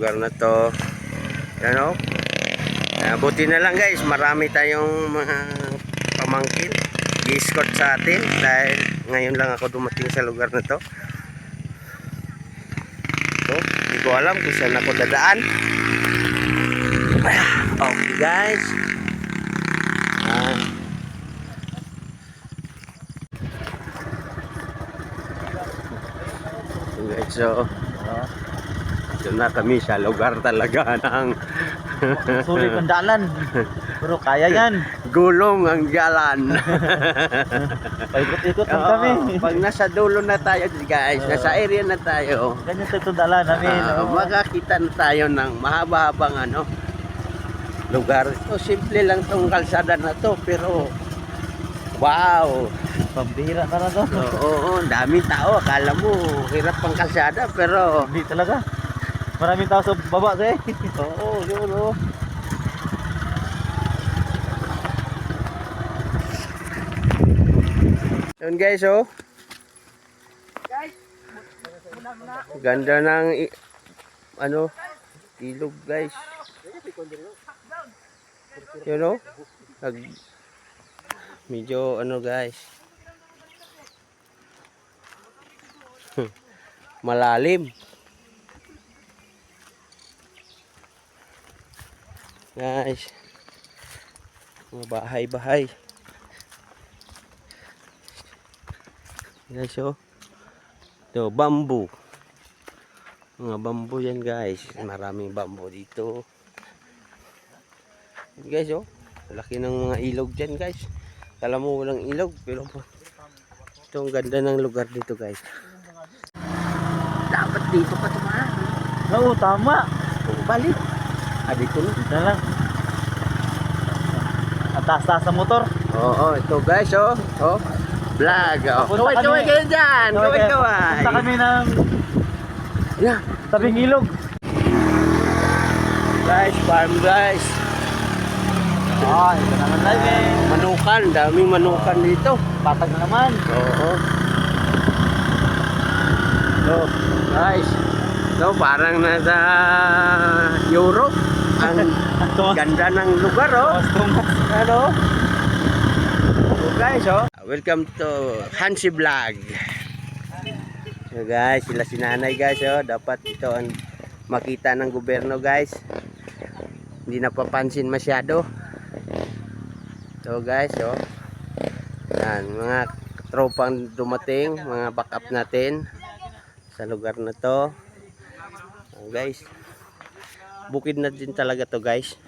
lugar na to. Yan o. Buti na lang guys, marami tayong mga pamangkin i-escort sa atin dahil ngayon lang ako dumating sa lugar na to. So, hindi ko alam kung saan ako dadaan. Okay guys. So, ito na kami sa lugar talaga ng sulit ang dalan. Pero kaya yan. Gulong ang jalan. Paikot-ikot lang kami. Pag nasa dulo na tayo guys, nasa area na tayo, Ganyan ito dalan namin. makakita na tayo ng mahaba-habang lugar. Ito simple lang tong kalsada na to, pero wow, Pambira na to. oo, daming tao. Akala mo hirap pang kalsada, pero Hindi talaga. Maraming tao sa baba eh. oo, yun o. Yun guys, oh. Ganda ng ilog guys. Yun o. Medyo guys. Malalim. Guys. Mga bahay-bahay. Guys, oh. Ito, bamboo. Mga bamboo yan guys. Maraming bamboo dito. Guys, oh. Laki ng mga ilog dyan guys. Kala mo walang ilog, pero ito ang ganda ng lugar dito guys. Dapat dito pa tumaan. Oo, tama. Balik. Dito na. Dito na lang. Ang taas-taas sa motor. Oo, ito guys, oh. Oh. Vlog. Oh. Punta Kaway kayo dyan. Kaway. Punta kami ng Yeah. tabing ilog. Guys, farm guys. Ito naman live eh. Manukan, daming manukan dito. Patag na naman. Oo. So, guys. So, parang nasa Europe. Ang ganda ng lugar, oh. Ano? So, guys, oh. Welcome to Hansi Vlog. So, guys, sila si nanay, guys, oh. Dapat ito ang makita ng gobyerno, guys. Hindi napapansin masyado. So guys, oh. Yan, mga tropang dumating, mga backup natin sa lugar na to. Guys, bukid na din talaga to guys.